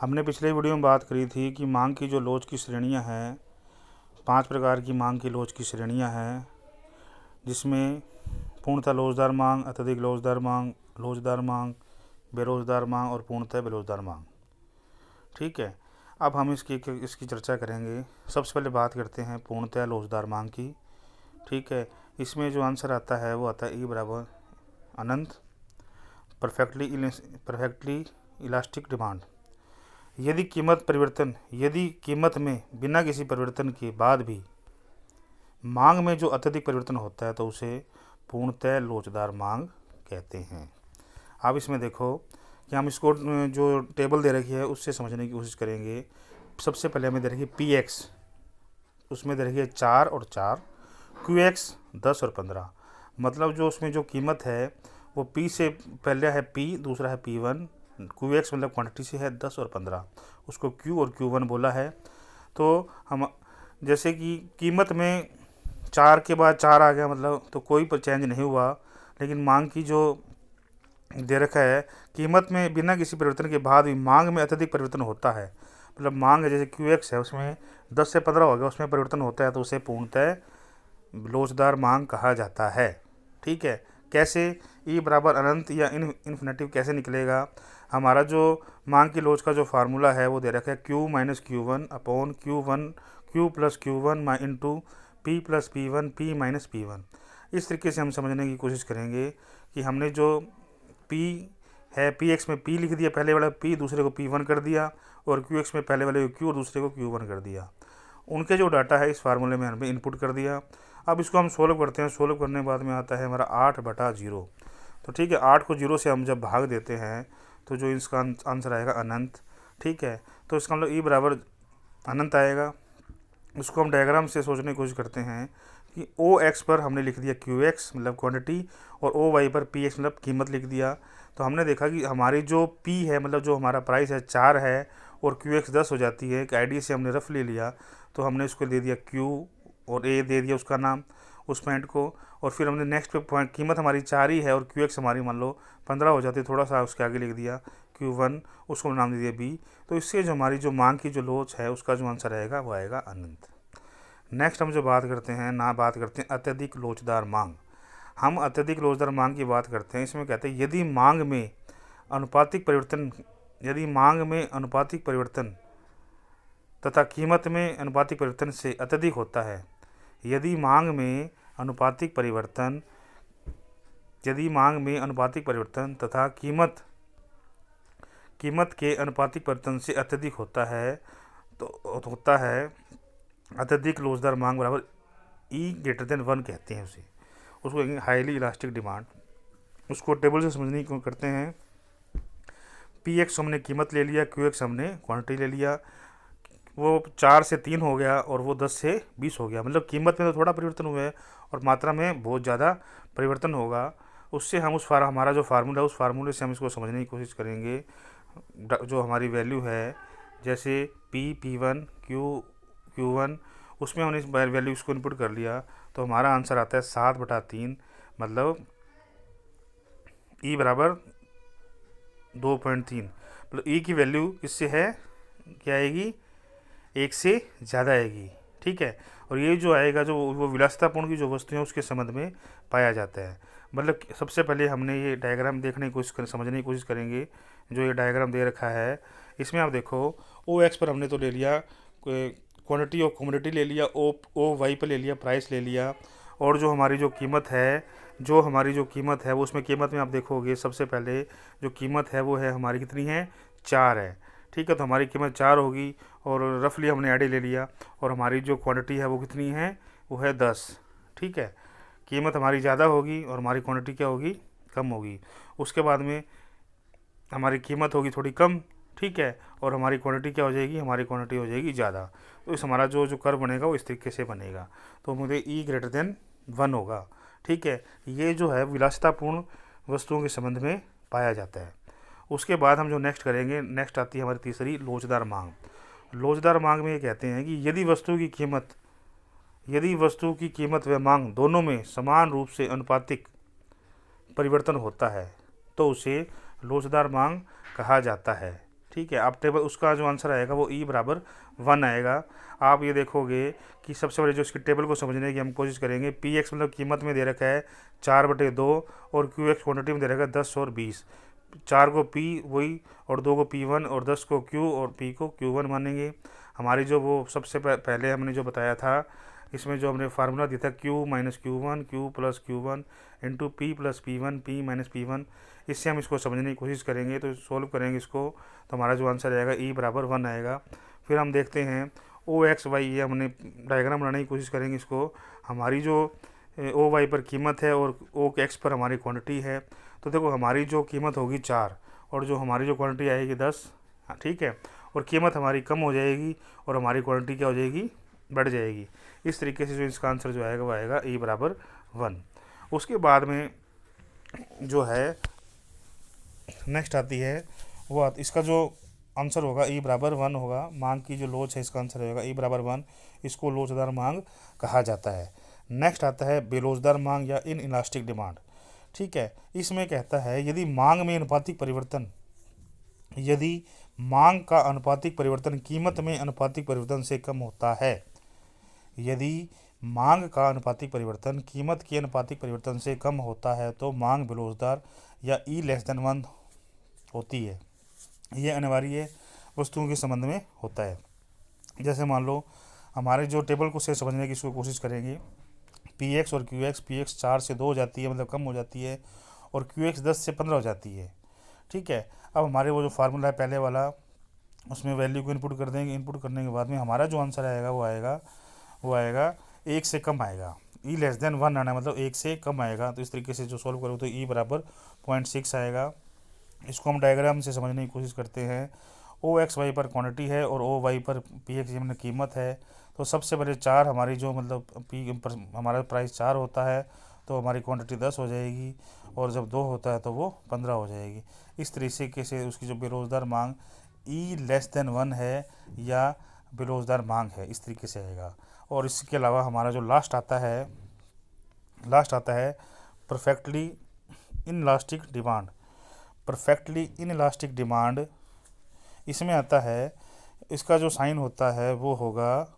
हमने पिछले वीडियो में बात करी थी कि मांग की जो लोच की श्रेणियां हैं, 5 प्रकार की मांग की लोच की श्रेणियां हैं, जिसमें पूर्णतः लोचदार मांग, अत्यधिक लोचदार मांग, बेरोजगार मांग और पूर्णतः बेरोजगार मांग। ठीक है, अब हम इसकी चर्चा करेंगे। सबसे पहले बात करते हैं पूर्णतः लोचदार मांग की। ठीक है, इसमें जो आंसर आता है वो आता है ई बराबर अनंत परफेक्टली इलास्टिक डिमांड। यदि कीमत में बिना किसी परिवर्तन के बाद भी मांग में जो अत्यधिक परिवर्तन होता है तो उसे पूर्णतः लोचदार मांग कहते हैं। अब इसमें देखो कि हम इसको जो टेबल दे रखी है उससे समझने की कोशिश करेंगे। सबसे पहले हमें दे रखी है PX, उसमें दे रखी है 4 और 4, QX 10 और 15। मतलब जो उसमें जो कीमत है वो P से पहले है P, दूसरा है P1, QX मतलब क्वांटिटी से है 10 और 15, उसको Q और Q1 बोला है। तो हम जैसे कि कीमत में 4 के बाद 4 आ गया, मतलब तो कोई चेंज नहीं हुआ। लेकिन मांग की जो दे रखा है कीमत में बिना किसी परिवर्तन के बाद भी मांग में अत्यधिक परिवर्तन होता है, मतलब मांग है जैसे QX है उसमें 10 से 15 हो गया, उसमें परिवर्तन होता है तो उसे पूर्णतः लोचदार मांग कहा जाता है। ठीक है, कैसे ई बराबर अनंत या इन्फिनेटिव कैसे निकलेगा? हमारा जो मांग की लोच का जो फार्मूला है वो दे रखा है Q minus Q1 upon Q plus Q1 into P plus P1 P minus P1। इस तरीके से हम समझने की कोशिश करेंगे कि हमने जो P है PX में P लिख दिया, पहले वाला P दूसरे को P1 कर दिया, और QX में पहले वाले को Q और दूसरे को Q1 कर दिया। उनके जो डाटा है इस फार्मूले में हमने इनपुट कर दिया। अब इसको हम सोल्व करते हैं। सोल्व करने के बाद में आता है हमारा 8/0। तो ठीक है, 8 को 0 से हम जब भाग देते हैं तो जो इसका आंसर आएगा अनंत। ठीक है, तो इसका मतलब ई बराबर अनंत आएगा। उसको हम डायग्राम से सोचने की कोशिश करते हैं कि OX पर हमने लिख दिया QX मतलब क्वांटिटी, और OY पर PX मतलब कीमत लिख दिया। तो हमने देखा कि हमारी जो P है मतलब जो हमारा प्राइस है 4 है और QX 10 हो जाती है। एक आईडी से हमने रफ ले लिया, तो हमने उसको दे दिया Q और A दे दिया उसका नाम उस पॉइंट को, और फिर हमने नेक्स्ट पे पॉइंट कीमत हमारी 4 ही है और QX हमारी मान लो 15 हो जाती है, थोड़ा सा उसके आगे लिख दिया Q1, उसको नाम दे दिया B। तो इससे जो हमारी जो मांग की जो लोच है उसका जो आंसर रहेगा वो आएगा अनंत। नेक्स्ट हम जो बात करते हैं अत्यधिक लोचदार मांग। हम अत्यधिक लोचदार मांग की बात करते हैं। इसमें कहते हैं यदि मांग में अनुपातिक परिवर्तन तथा कीमत में अनुपातिक परिवर्तन से अत्यधिक होता है। यदि मांग में अनुपातिक परिवर्तन तथा कीमत के अनुपातिक परिवर्तन से अत्यधिक होता है तो होता है अत्यधिक लोचदार मांग बराबर E greater than 1 कहते हैं उसको कहेंगे हाईली इलास्टिक डिमांड। उसको टेबल से समझने की करते हैं। PX हमने कीमत ले लिया, QX हमने क्वांटिटी ले लिया। वो 4 से 3 हो गया और वो 10 से 20 हो गया, मतलब कीमत में तो थोड़ा परिवर्तन हुआ है और मात्रा में बहुत ज़्यादा परिवर्तन होगा। उससे हम हमारा जो फार्मूला है उस फार्मूले से हम इसको समझने की कोशिश करेंगे। जो हमारी वैल्यू है जैसे P1 Q1, उसमें हमने इस वैल्यू इसको इनपुट कर लिया तो हमारा आंसर आता है 7/3, मतलब E बराबर 2.3। मतलब E की वैल्यू इससे है क्या आएगी, 1 से ज़्यादा आएगी। ठीक है, और ये जो आएगा जो वो विलासितापूर्ण की जो वस्तु है उसके संबंध में पाया जाता है। मतलब सबसे पहले हमने ये डायग्राम समझने की कोशिश करेंगे। जो ये डायग्राम दे रखा है इसमें आप देखो OX पर हमने तो ले लिया क्वांटिटी और कमोडिटी ले लिया, OY पर ले लिया प्राइस ले लिया, और जो हमारी जो कीमत है वो उसमें कीमत में आप देखोगे सबसे पहले जो कीमत है वो है हमारी कितनी है, 4 है। ठीक है, तो हमारी कीमत 4 होगी और रफली हमने आईडी ले लिया, और हमारी जो क्वांटिटी है वो कितनी है, वो है 10। ठीक है, कीमत हमारी ज़्यादा होगी और हमारी क्वांटिटी क्या होगी, कम होगी। उसके बाद में हमारी कीमत होगी थोड़ी कम, ठीक है, और हमारी क्वांटिटी क्या हो जाएगी, हमारी क्वांटिटी हो जाएगी ज़्यादा। तो इस हमारा जो कर्व बनेगा वो इस तरीके से बनेगा। तो मुझे E greater than 1 होगा। ठीक है, ये जो है विलासितापूर्ण वस्तुओं के संबंध में पाया जाता है। उसके बाद हम जो नेक्स्ट करेंगे, नेक्स्ट आती है हमारी तीसरी लोचदार मांग। लोचदार मांग में ये कहते हैं कि यदि वस्तु की कीमत व मांग दोनों में समान रूप से अनुपातिक परिवर्तन होता है तो उसे लोचदार मांग कहा जाता है। ठीक है। आप टेबल उसका जो आंसर आएगा वो ई बराबर 1 आएगा। आप ये देखोगे कि सबसे पहले जो इसकी टेबल को समझने की हम कोशिश करेंगे, पी एक्स मतलब कीमत में दे रखा है 4/2 और क्यू एक्स क्वान्टिटी में दे रखा है 10 और 20। 4 को पी वही और 2 को P1 और 10 को Q और P को Q1 मानेंगे। हमारी जो वो सबसे पहले हमने जो बताया था, इसमें जो हमने फार्मूला दिया था Q minus Q1 Q plus Q1 into P plus P1 P minus P1, इससे हम इसको समझने की कोशिश करेंगे। तो सोल्व करेंगे इसको, तो हमारा जो आंसर आएगा ई बराबर 1 आएगा। फिर हम देखते हैं ओ एक्स वाई, ये हमने डायग्राम बनाने की कोशिश करेंगे इसको। हमारी जो ओ वाई पर कीमत है और ओ एक्स पर हमारी क्वांटिटी है। तो देखो हमारी जो कीमत होगी 4 और जो हमारी जो क्वांटिटी आएगी 10, ठीक है, और कीमत हमारी कम हो जाएगी और हमारी क्वांटिटी क्या हो जाएगी, बढ़ जाएगी। इस तरीके से जो इसका आंसर जो आएगा वो आएगा ई बराबर 1। उसके बाद में जो है नेक्स्ट आती है वो इसका जो आंसर होगा ई बराबर 1 होगा। मांग की जो लोच है इसका आंसर होगा ई बराबर 1। इसको लोचदार मांग कहा जाता है। नेक्स्ट आता है बेलोचदार मांग या इन इलास्टिक डिमांड। ठीक है, इसमें कहता है यदि मांग में अनुपातिक परिवर्तन, यदि मांग का अनुपातिक परिवर्तन कीमत में अनुपातिक परिवर्तन से कम होता है, यदि मांग का अनुपातिक परिवर्तन कीमत के अनुपातिक परिवर्तन से कम होता है तो मांग बेलोचदार या ई लेस देन 1 होती है। ये अनिवार्य वस्तुओं के संबंध में होता है। जैसे मान लो हमारे जो टेबल को से समझने की इसको कोशिश करेंगे, पी एक्स और क्यू एक्स, पी एक्स 4 से 2 हो जाती है, मतलब कम हो जाती है, और क्यू एक्स 10 से 15 हो जाती है। ठीक है, अब हमारे वो जो फार्मूला है पहले वाला, उसमें वैल्यू को इनपुट कर देंगे। इनपुट करने के बाद में हमारा जो आंसर आएगा वो आएगा 1 से कम आएगा। ई लेस देन 1 आना मतलब 1 से कम आएगा। तो इस तरीके से जो सॉल्व करोगे तो ई बराबर 0.6 आएगा। इसको हम डायग्राम से समझने की कोशिश करते हैं। ओ एक्स वाई पर क्वांटिटी है और ओ वाई पर पी एक्स में कीमत है। तो सबसे पहले 4 हमारी जो मतलब पी पर हमारा प्राइस 4 होता है तो हमारी क्वांटिटी 10 हो जाएगी, और जब 2 होता है तो वो 15 हो जाएगी। इस तरीके से उसकी जो बेरोज़गार मांग ई लेस देन 1 है या बेरोज़गार मांग है, इस तरीके से आएगा। और इसके अलावा हमारा जो लास्ट आता है perfectly inelastic demand. Perfectly inelastic demand, इसमें आता है इसका जो साइन होता है वो होगा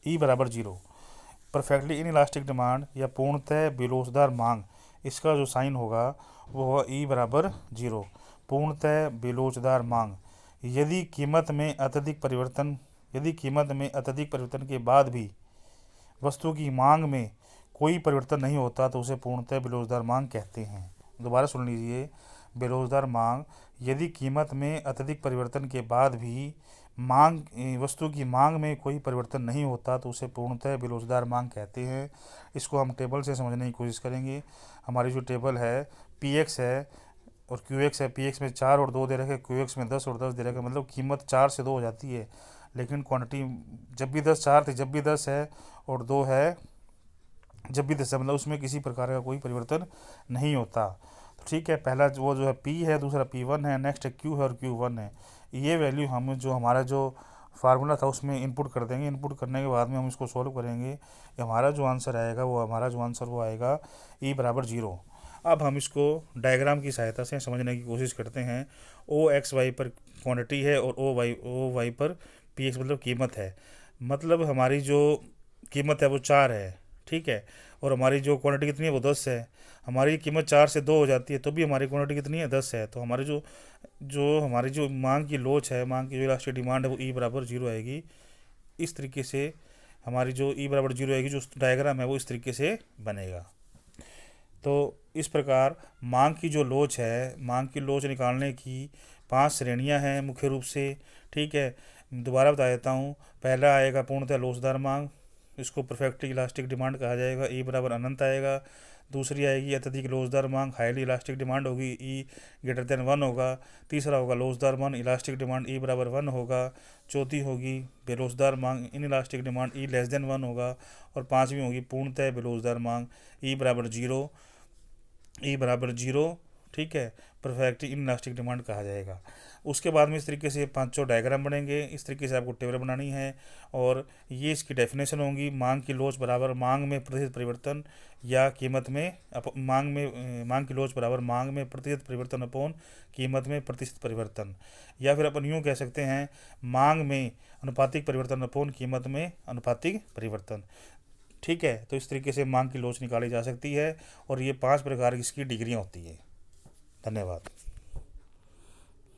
ई बराबर 0। परफेक्टली इनइलास्टिक डिमांड या पूर्णतः बेलोचदार मांग, इसका जो साइन होगा वो होगा ई बराबर 0। पूर्णतः बेलोचदार मांग, यदि कीमत में अत्यधिक परिवर्तन के बाद भी वस्तु की मांग में कोई परिवर्तन नहीं होता तो उसे पूर्णतः बेरोजगार मांग कहते हैं। दोबारा सुन लीजिए, बेरोजगार मांग, यदि कीमत में अत्यधिक परिवर्तन के बाद भी वस्तु की मांग में कोई परिवर्तन नहीं होता तो उसे पूर्णतः बेरोजगार मांग कहते हैं। इसको हम टेबल से समझने की कोशिश करेंगे। हमारी जो टेबल है पी एक्स है और क्यू एक्स है। पी एक्स में 4 और 2 दे रखे, क्यू एक्स में 10 और 10 दे रखे, मतलब कीमत 4 से 2 हो जाती है, लेकिन क्वांटिटी जब भी 10 4 थी, जब भी 10 है, और 2 है जब भी 10 है, मतलब उसमें किसी प्रकार का कोई परिवर्तन नहीं होता। तो ठीक है, पहला वो जो है P है, दूसरा P1 है, नेक्स्ट Q है और Q1 है। ये वैल्यू हम जो हमारा जो फार्मूला था उसमें इनपुट कर देंगे। इनपुट करने के बाद में हम इसको सॉल्व करेंगे कि हमारा जो आंसर आएगा वो आएगा ई बराबर 0। अब हम इसको डायग्राम की सहायता से समझने की कोशिश करते हैं। ओ एक्स वाई पर क्वांटिटी है और ओ वाई पर पी एक्स मतलब कीमत है। मतलब हमारी जो कीमत है वो 4 है, ठीक है, और हमारी जो क्वांटिटी कितनी है वो 10 है। हमारी कीमत 4 से 2 हो जाती है तो भी हमारी क्वांटिटी कितनी है, 10 है। तो हमारी हमारी जो मांग की लोच है, मांग की जो इलास्टिक डिमांड है वो ई बराबर 0 आएगी। इस तरीके से हमारी जो ई बराबर 0 आएगी, जो डायग्राम है वो इस तरीके से बनेगा। तो इस प्रकार मांग की जो लोच है, मांग की लोच निकालने की 5 श्रेणियां हैं मुख्य रूप से। ठीक है, दोबारा बता देता हूँ। पहला आएगा पूर्णतः लोचदार मांग, इसको परफेक्टली इलास्टिक डिमांड कहा जाएगा, ई बराबर अनंत आएगा। दूसरी आएगी अत्यधिक लोचदार मांग, हाईली इलास्टिक डिमांड होगी, ई ग्रेटर देन 1 होगा। तीसरा होगा लोचदार मांग, इलास्टिक डिमांड ई बराबर 1 होगा। चौथी होगी बेलोचदार मांग, in elastic demand E less than 1 होगा। और पाँचवीं होगी पूर्णतः बेलोचदार मांग, ई बराबर 0। ठीक है, परफेक्ट इनइलास्टिक डिमांड कहा जाएगा। उसके बाद में इस तरीके से पांचों डायग्राम बनेंगे, इस तरीके से आपको टेबल बनानी है और ये इसकी डेफिनेशन होंगी। मांग की लोच बराबर मांग में प्रतिशत परिवर्तन या कीमत में मांग की लोच बराबर मांग में प्रतिशत परिवर्तन अपॉन कीमत में प्रतिशत परिवर्तन, या फिर अपन यूँ कह सकते हैं मांग में अनुपातिक परिवर्तन अपॉन कीमत में अनुपातिक परिवर्तन। ठीक है, तो इस तरीके से मांग की लोच निकाली जा सकती है और ये 5 प्रकार की इसकी डिग्रियाँ होती है। धन्यवाद।